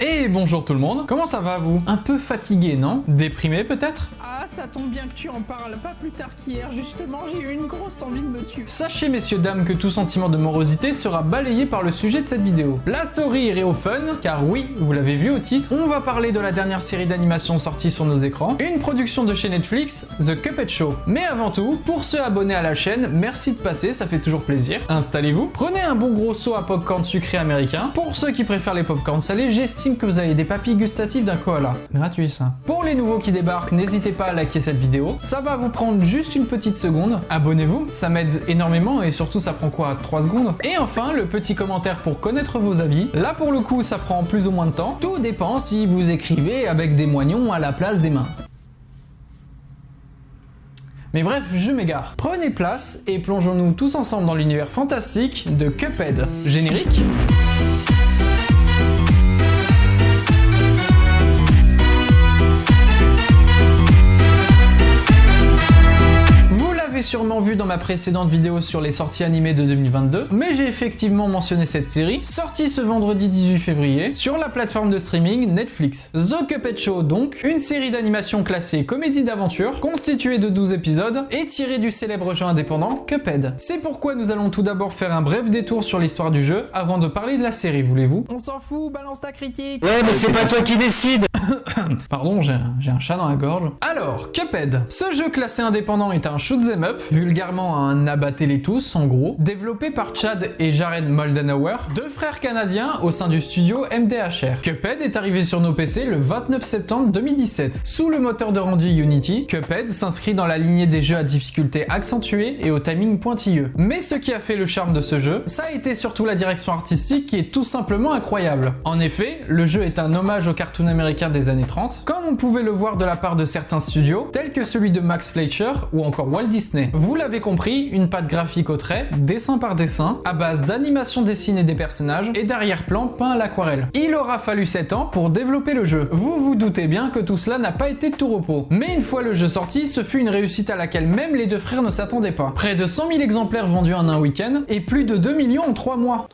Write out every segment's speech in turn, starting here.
Et bonjour tout le monde, comment ça va vous? Un peu fatigué, non? Déprimé peut-être? Ah, ça tombe bien que tu en parles, pas plus tard qu'hier, justement, j'ai eu une grosse envie de me tuer. Sachez messieurs dames que tout sentiment de morosité sera balayé par le sujet de cette vidéo. Place au rire et au fun, car oui, vous l'avez vu au titre, on va parler de la dernière série d'animation sortie sur nos écrans, une production de chez Netflix, The Cuphead Show. Mais avant tout, pour ceux abonnés à la chaîne, merci de passer, ça fait toujours plaisir. Installez-vous, prenez un bon gros seau à popcorn sucré américain. Pour ceux qui préfèrent les popcorn salés, j'estime que vous avez des papilles gustatives d'un koala. Gratuit ça. Pour les nouveaux qui débarquent, n'hésitez pas à liker cette vidéo, ça va vous prendre juste une petite seconde. Abonnez-vous, ça m'aide énormément et surtout ça prend quoi, 3 secondes. Et enfin, le petit commentaire pour connaître vos avis. Là pour le coup, ça prend plus ou moins de temps. Tout dépend si vous écrivez avec des moignons à la place des mains. Mais bref, je m'égare. Prenez place et plongeons-nous tous ensemble dans l'univers fantastique de Cuphead. Générique. Sûrement vu dans ma précédente vidéo sur les sorties animées de 2022, mais j'ai effectivement mentionné cette série, sortie ce vendredi 18 février, sur la plateforme de streaming Netflix. The Cuphead Show donc, une série d'animation classée comédie d'aventure, constituée de 12 épisodes, et tirée du célèbre jeu indépendant Cuphead. C'est pourquoi nous allons tout d'abord faire un bref détour sur l'histoire du jeu, avant de parler de la série, voulez-vous? On s'en fout, balance ta critique. Ouais, mais c'est pas toi qui décide. Pardon, j'ai un chat dans la gorge. Alors, Cuphead. Ce jeu classé indépendant est un shoot'em up, vulgairement un abattez-les-tous en gros, développé par Chad et Jared Moldenhauer, deux frères canadiens au sein du studio MDHR. Cuphead est arrivé sur nos PC le 29 septembre 2017. Sous le moteur de rendu Unity, Cuphead s'inscrit dans la lignée des jeux à difficulté accentuée et au timing pointilleux. Mais ce qui a fait le charme de ce jeu, ça a été surtout la direction artistique qui est tout simplement incroyable. En effet, le jeu est un hommage au cartoon américain des années 30, comme on pouvait le voir de la part de certains studios, tels que celui de Max Fleischer ou encore Walt Disney. Vous l'avez compris, une patte graphique au trait, dessin par dessin, à base d'animation dessinée des personnages et d'arrière-plan peint à l'aquarelle. Il aura fallu 7 ans pour développer le jeu. Vous vous doutez bien que tout cela n'a pas été de tout repos. Mais une fois le jeu sorti, ce fut une réussite à laquelle même les deux frères ne s'attendaient pas. Près de 100 000 exemplaires vendus en un week-end et plus de 2 millions en 3 mois.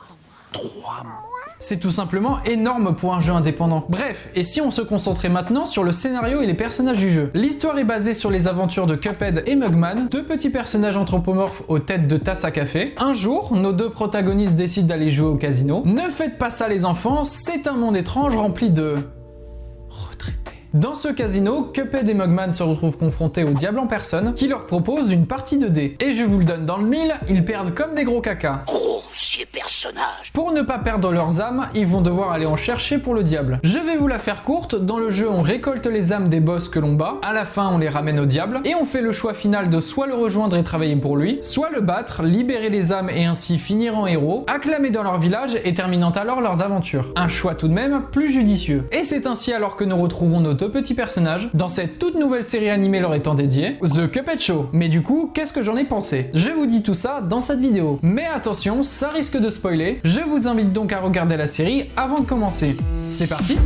3 mois. C'est tout simplement énorme pour un jeu indépendant. Bref, et si on se concentrait maintenant sur le scénario et les personnages du jeu? L'histoire est basée sur les aventures de Cuphead et Mugman, deux petits personnages anthropomorphes aux têtes de tasses à café. Un jour, nos deux protagonistes décident d'aller jouer au casino. Ne faites pas ça les enfants, c'est un monde étrange rempli de... retraités. Dans ce casino, Cuphead et Mugman se retrouvent confrontés au diable en personne qui leur propose une partie de dés. Et je vous le donne dans le mille, ils perdent comme des gros caca. Grossier personnage. Pour ne pas perdre leurs âmes, ils vont devoir aller en chercher pour le diable. Je vais vous la faire courte, dans le jeu on récolte les âmes des boss que l'on bat, à la fin on les ramène au diable, et on fait le choix final de soit le rejoindre et travailler pour lui, soit le battre, libérer les âmes et ainsi finir en héros, acclamés dans leur village et terminant alors leurs aventures. Un choix tout de même plus judicieux. Et c'est ainsi alors que nous retrouvons nos deux petits personnages dans cette toute nouvelle série animée leur étant dédiée, The Cuphead Show. Mais du coup, qu'est-ce que j'en ai pensé? Je vous dis tout ça dans cette vidéo. Mais attention, ça risque de spoiler, je vous invite donc à regarder la série avant de commencer. C'est parti!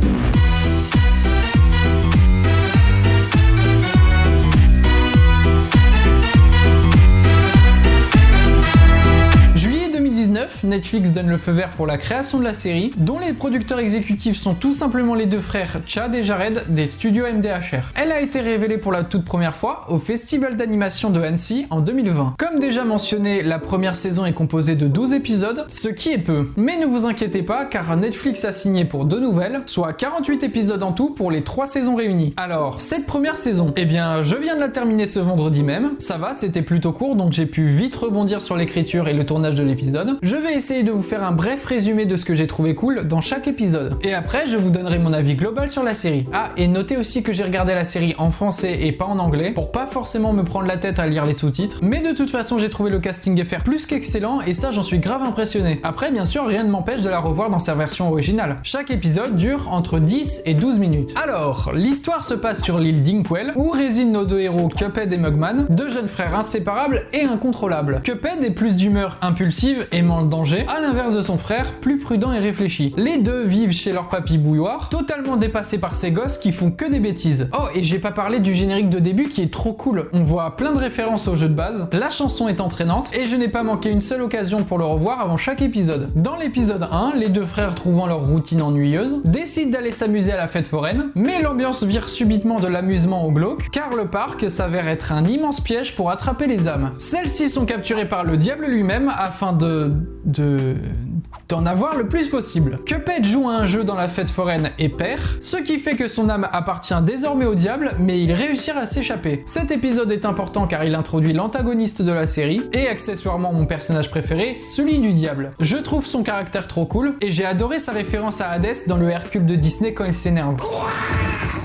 Netflix donne le feu vert pour la création de la série, dont les producteurs exécutifs sont tout simplement les deux frères Chad et Jared des studios MDHR. Elle a été révélée pour la toute première fois au Festival d'animation de Annecy en 2020. Comme déjà mentionné, la première saison est composée de 12 épisodes, ce qui est peu. Mais ne vous inquiétez pas, car Netflix a signé pour 2 nouvelles, soit 48 épisodes en tout pour les 3 saisons réunies. Alors, cette première saison, eh bien, je viens de la terminer ce vendredi même. Ça va, c'était plutôt court, donc j'ai pu vite rebondir sur l'écriture et le tournage de l'épisode. Je vais essayer de vous faire un bref résumé de ce que j'ai trouvé cool dans chaque épisode. Et après, je vous donnerai mon avis global sur la série. Ah, et notez aussi que j'ai regardé la série en français et pas en anglais, pour pas forcément me prendre la tête à lire les sous-titres. Mais de toute façon, j'ai trouvé le casting FR plus qu'excellent, et ça, j'en suis grave impressionné. Après, bien sûr, rien ne m'empêche de la revoir dans sa version originale. Chaque épisode dure entre 10 et 12 minutes. Alors, l'histoire se passe sur l'île d'Inkwell, où résident nos deux héros Cuphead et Mugman, deux jeunes frères inséparables et incontrôlables. Cuphead est plus d'humeur impulsive, aimant le danger danger, à l'inverse de son frère, plus prudent et réfléchi. Les deux vivent chez leur papy bouilloire, totalement dépassés par ces gosses qui font que des bêtises. Oh, et j'ai pas parlé du générique de début qui est trop cool. On voit plein de références au jeu de base, la chanson est entraînante, et je n'ai pas manqué une seule occasion pour le revoir avant chaque épisode. Dans l'épisode 1, les deux frères, trouvant leur routine ennuyeuse, décident d'aller s'amuser à la fête foraine, mais l'ambiance vire subitement de l'amusement au glauque, car le parc s'avère être un immense piège pour attraper les âmes. Celles-ci sont capturées par le diable lui-même afin d'en avoir le plus possible. Cuphead joue à un jeu dans la fête foraine et perd, ce qui fait que son âme appartient désormais au diable, mais il réussit à s'échapper. Cet épisode est important car il introduit l'antagoniste de la série, et accessoirement mon personnage préféré, celui du diable. Je trouve son caractère trop cool, et j'ai adoré sa référence à Hades dans le Hercule de Disney quand il s'énerve.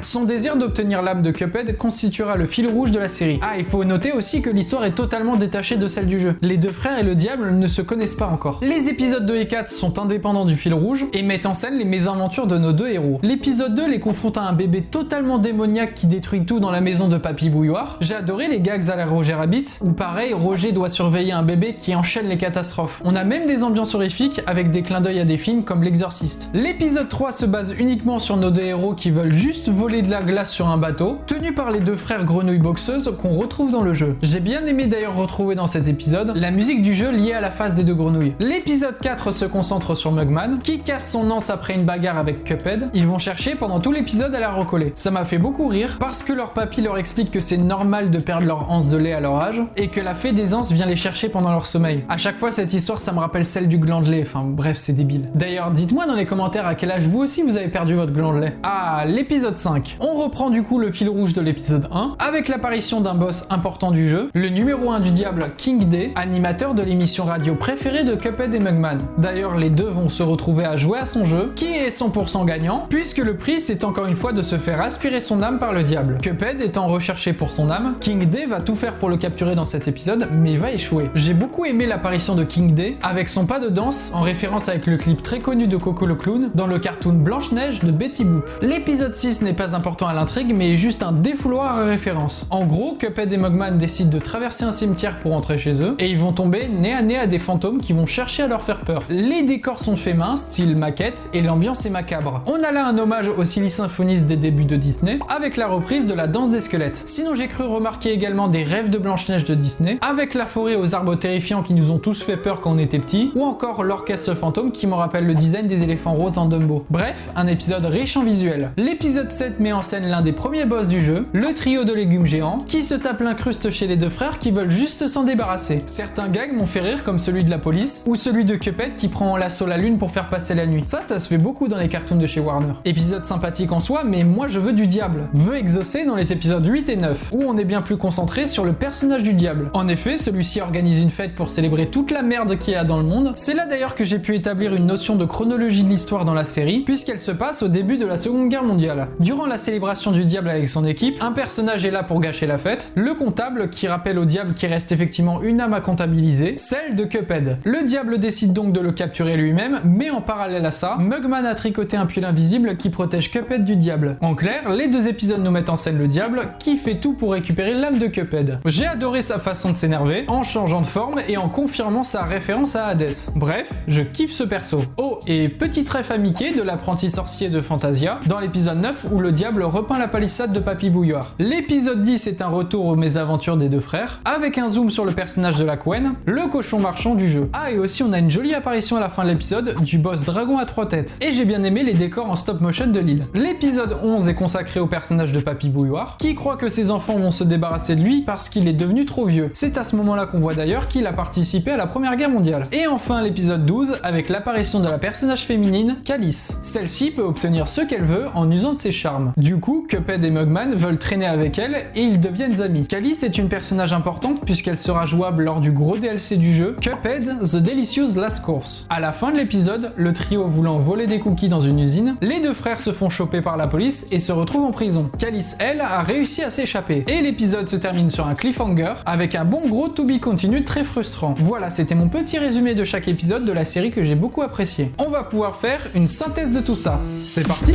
Son désir d'obtenir l'âme de Cuphead constituera le fil rouge de la série. Ah, il faut noter aussi que l'histoire est totalement détachée de celle du jeu. Les deux frères et le diable ne se connaissent pas encore. Les épisodes 2 et 4 sont indépendants du fil rouge et mettent en scène les mésaventures de nos deux héros. L'épisode 2 les confronte à un bébé totalement démoniaque qui détruit tout dans la maison de Papy Bouilloire. J'ai adoré les gags à la Roger Rabbit, où pareil, Roger doit surveiller un bébé qui enchaîne les catastrophes. On a même des ambiances horrifiques avec des clins d'œil à des films comme L'Exorciste. L'épisode 3 se base uniquement sur nos deux héros qui veulent juste voler de la glace sur un bateau, tenu par les deux frères grenouilles boxeuses qu'on retrouve dans le jeu. J'ai bien aimé d'ailleurs retrouver dans cet épisode la musique du jeu liée à la face des deux grenouilles. L'épisode 4 se concentre sur Mugman, qui casse son anse après une bagarre avec Cuphead. Ils vont chercher pendant tout l'épisode à la recoller. Ça m'a fait beaucoup rire, parce que leur papy leur explique que c'est normal de perdre leur anse de lait à leur âge, et que la fée des anses vient les chercher pendant leur sommeil. À chaque fois, cette histoire, ça me rappelle celle du gland de lait, enfin bref, c'est débile. D'ailleurs, dites-moi dans les commentaires à quel âge vous aussi vous avez perdu votre gland de lait. Ah, l'épisode 5. On reprend du coup le fil rouge de l'épisode 1, avec l'apparition d'un boss important du jeu, le numéro 1 du diable, King Day, animateur de l'émission radio préférée de Cuphead et Mugman. D'ailleurs, les deux vont se retrouver à jouer à son jeu, qui est 100% gagnant, puisque le prix c'est encore une fois de se faire aspirer son âme par le diable. Cuphead étant recherché pour son âme, King Day va tout faire pour le capturer dans cet épisode, mais va échouer. J'ai beaucoup aimé l'apparition de King Day, avec son pas de danse, en référence avec le clip très connu de Coco le Clown, dans le cartoon Blanche-Neige de Betty Boop. L'épisode 6 n'est pas important à l'intrigue, mais est juste un défouloir à référence. En gros, Cuphead et Mugman décident de traverser un cimetière pour rentrer chez eux, et ils vont tomber nez à nez à des fantômes qui vont chercher à leur faire peur. Les décors sont faits main, style maquette, et l'ambiance est macabre. On a là un hommage aux Silly Symphonies des débuts de Disney, avec la reprise de la danse des squelettes. Sinon, j'ai cru remarquer également des rêves de Blanche-Neige de Disney, avec la forêt aux arbres terrifiants qui nous ont tous fait peur quand on était petits, ou encore l'orchestre fantôme qui me rappelle le design des éléphants roses en Dumbo. Bref, un épisode riche en visuels. L'épisode 7 met en scène l'un des premiers boss du jeu, le trio de légumes géants, qui se tape l'incruste chez les deux frères qui veulent juste s'en débarrasser. Certains gags m'ont fait rire comme celui de la police, ou celui de Cuphead qui prend en l'assaut la lune pour faire passer la nuit. Ça se fait beaucoup dans les cartoons de chez Warner. Épisode sympathique en soi, mais moi je veux du diable. Vœu exaucé dans les épisodes 8 et 9, où on est bien plus concentré sur le personnage du diable. En effet, celui-ci organise une fête pour célébrer toute la merde qu'il y a dans le monde. C'est là d'ailleurs que j'ai pu établir une notion de chronologie de l'histoire dans la série, puisqu'elle se passe au début de la Seconde Guerre mondiale. Durant la célébration du diable avec son équipe, un personnage est là pour gâcher la fête, le comptable qui rappelle au diable qu'il reste effectivement une âme à comptabiliser, celle de Cuphead. Le diable décide donc de le capturer lui-même, mais en parallèle à ça, Mugman a tricoté un pull invisible qui protège Cuphead du diable. En clair, les deux épisodes nous mettent en scène le diable, qui fait tout pour récupérer l'âme de Cuphead. J'ai adoré sa façon de s'énerver, en changeant de forme et en confirmant sa référence à Hades. Bref, je kiffe ce perso. Oh, et petit ref à Mickey de l'apprenti sorcier de Fantasia, dans l'épisode 9 où le diable repeint la palissade de Papy Bouilloire. L'épisode 10 est un retour aux mésaventures des deux frères, avec un zoom sur le personnage de la Quen, le cochon marchand du jeu. Ah, et aussi on a une jolie apparition à la fin de l'épisode du boss dragon à 3 têtes. Et j'ai bien aimé les décors en stop motion de l'île. L'épisode 11 est consacré au personnage de Papy Bouilloire, qui croit que ses enfants vont se débarrasser de lui parce qu'il est devenu trop vieux. C'est à ce moment-là qu'on voit d'ailleurs qu'il a participé à la Première Guerre mondiale. Et enfin l'épisode 12 avec l'apparition de la personnage féminine, Calice. Celle-ci peut obtenir ce qu'elle veut en usant de ses charmes. Du coup, Cuphead et Mugman veulent traîner avec elle et ils deviennent amis. Calice est une personnage importante puisqu'elle sera jouable lors du gros DLC du jeu, Cuphead The Delicious Last Course. À la fin de l'épisode, le trio voulant voler des cookies dans une usine, les deux frères se font choper par la police et se retrouvent en prison. Calice, elle, a réussi à s'échapper. Et l'épisode se termine sur un cliffhanger avec un bon gros to be continue très frustrant. Voilà, c'était mon petit résumé de chaque épisode de la série que j'ai beaucoup apprécié. On va pouvoir faire une synthèse de tout ça. C'est parti!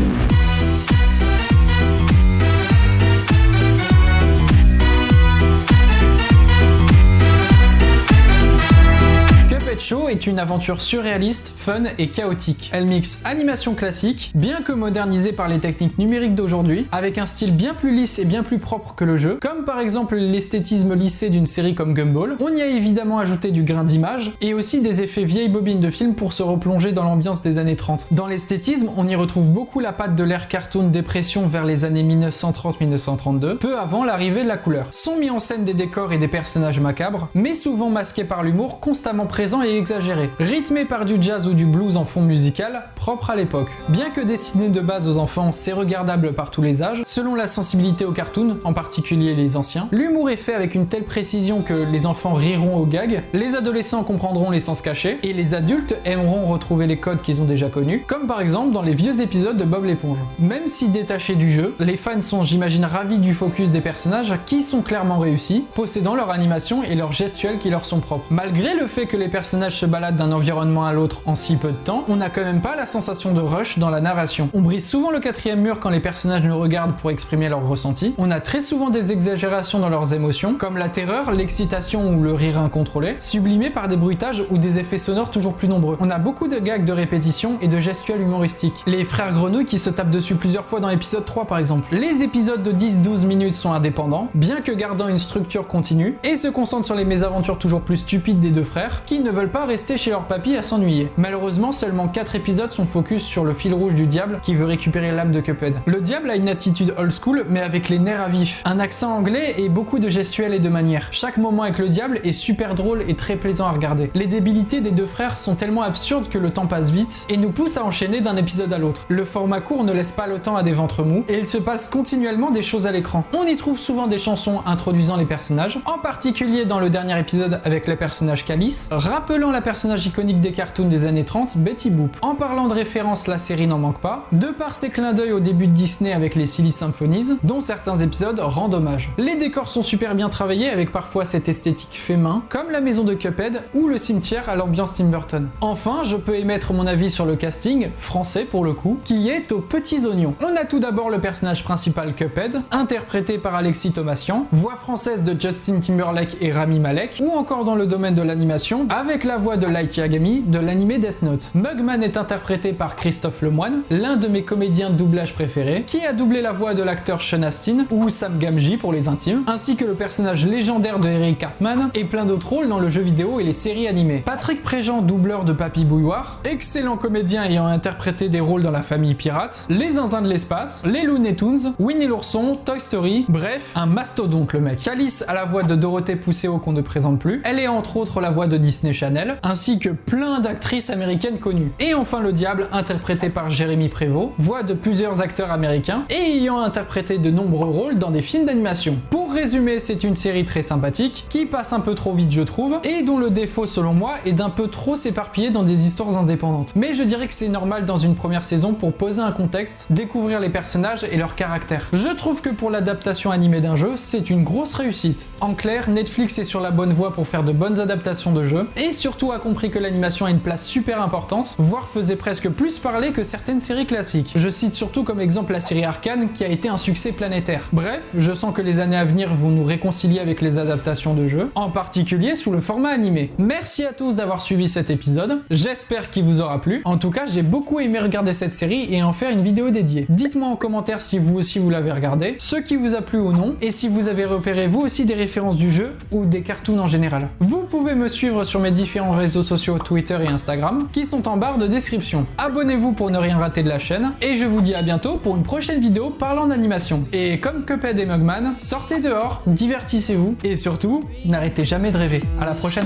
Show est une aventure surréaliste, fun et chaotique. Elle mixe animation classique, bien que modernisée par les techniques numériques d'aujourd'hui, avec un style bien plus lisse et bien plus propre que le jeu, comme par exemple l'esthétisme lissé d'une série comme Gumball. On y a évidemment ajouté du grain d'image, et aussi des effets vieilles bobines de film pour se replonger dans l'ambiance des années 30. Dans l'esthétisme, on y retrouve beaucoup la patte de l'ère cartoon dépression vers les années 1930-1932, peu avant l'arrivée de la couleur. Sont mis en scène des décors et des personnages macabres, mais souvent masqués par l'humour constamment présent et exagéré, rythmé par du jazz ou du blues en fond musical, propre à l'époque. Bien que destiné de base aux enfants, c'est regardable par tous les âges, selon la sensibilité au cartoon, en particulier les anciens. L'humour est fait avec une telle précision que les enfants riront au gag, les adolescents comprendront les sens cachés, et les adultes aimeront retrouver les codes qu'ils ont déjà connus, comme par exemple dans les vieux épisodes de Bob l'éponge. Même si détachés du jeu, les fans sont, j'imagine, ravis du focus des personnages qui sont clairement réussis, possédant leur animation et leurs gestuels qui leur sont propres. Malgré le fait que les personnages se baladent d'un environnement à l'autre en si peu de temps, on n'a quand même pas la sensation de rush dans la narration. On brise souvent le quatrième mur quand les personnages nous regardent pour exprimer leurs ressentis. On a très souvent des exagérations dans leurs émotions, comme la terreur, l'excitation ou le rire incontrôlé, sublimés par des bruitages ou des effets sonores toujours plus nombreux. On a beaucoup de gags de répétition et de gestuels humoristiques. Les frères Grenouilles qui se tapent dessus plusieurs fois dans l'épisode 3 par exemple. Les épisodes de 10-12 minutes sont indépendants, bien que gardant une structure continue, et se concentrent sur les mésaventures toujours plus stupides des deux frères, qui ne veulent pas rester chez leur papy à s'ennuyer. Malheureusement, seulement 4 épisodes sont focus sur le fil rouge du diable qui veut récupérer l'âme de Cuphead. Le diable a une attitude old school, mais avec les nerfs à vif, un accent anglais et beaucoup de gestuels et de manières. Chaque moment avec le diable est super drôle et très plaisant à regarder. Les débilités des deux frères sont tellement absurdes que le temps passe vite et nous pousse à enchaîner d'un épisode à l'autre. Le format court ne laisse pas le temps à des ventres mous et il se passe continuellement des choses à l'écran. On y trouve souvent des chansons introduisant les personnages, en particulier dans le dernier épisode avec le personnage Calice, rappelant la personnage iconique des cartoons des années 30, Betty Boop. En parlant de références, la série n'en manque pas, de par ses clins d'œil au début de Disney avec les Silly Symphonies, dont certains épisodes rendent hommage. Les décors sont super bien travaillés avec parfois cette esthétique fait main, comme la maison de Cuphead ou le cimetière à l'ambiance Tim Burton. Enfin, je peux émettre mon avis sur le casting, français pour le coup, qui est aux petits oignons. On a tout d'abord le personnage principal Cuphead, interprété par Alexis Thomasian, voix française de Justin Timberlake et Rami Malek, ou encore dans le domaine de l'animation, avec la voix de Light Yagami de l'animé Death Note. Mugman est interprété par Christophe Lemoine, l'un de mes comédiens de doublage préférés, qui a doublé la voix de l'acteur Sean Astin, ou Sam Gamgee pour les intimes, ainsi que le personnage légendaire de Eric Cartman, et plein d'autres rôles dans le jeu vidéo et les séries animées. Patrick Préjean, doubleur de Papy Bouilloire, excellent comédien ayant interprété des rôles dans La Famille Pirate, Les Zinzins de l'espace, les Looney Tunes, Winnie l'ourson, Toy Story, bref, un mastodonte le mec. Calice a la voix de Dorothée Pousseau qu'on ne présente plus, elle est entre autres la voix de Disney Channel, ainsi que plein d'actrices américaines connues. Et enfin le diable, interprété par Jérémy Prévost, voix de plusieurs acteurs américains, et ayant interprété de nombreux rôles dans des films d'animation. Pour résumer, c'est une série très sympathique, qui passe un peu trop vite je trouve, et dont le défaut selon moi est d'un peu trop s'éparpiller dans des histoires indépendantes. Mais je dirais que c'est normal dans une première saison pour poser un contexte, découvrir les personnages et leur caractère. Je trouve que pour l'adaptation animée d'un jeu, c'est une grosse réussite. En clair, Netflix est sur la bonne voie pour faire de bonnes adaptations de jeux, et surtout a compris que l'animation a une place super importante, voire faisait presque plus parler que certaines séries classiques. Je cite surtout comme exemple la série Arcane qui a été un succès planétaire. Bref, je sens que les années à venir vont nous réconcilier avec les adaptations de jeux, en particulier sous le format animé. Merci à tous d'avoir suivi cet épisode, j'espère qu'il vous aura plu. En tout cas, j'ai beaucoup aimé regarder cette série et en faire une vidéo dédiée. Dites-moi en commentaire si vous aussi vous l'avez regardé, ce qui vous a plu ou non, et si vous avez repéré vous aussi des références du jeu ou des cartoons en général. Vous pouvez me suivre sur mes différents réseaux sociaux Twitter et Instagram, qui sont en barre de description. Abonnez-vous pour ne rien rater de la chaîne, et je vous dis à bientôt pour une prochaine vidéo parlant d'animation. Et comme Cuphead et Mugman, sortez dehors, divertissez-vous, et surtout, n'arrêtez jamais de rêver. À la prochaine.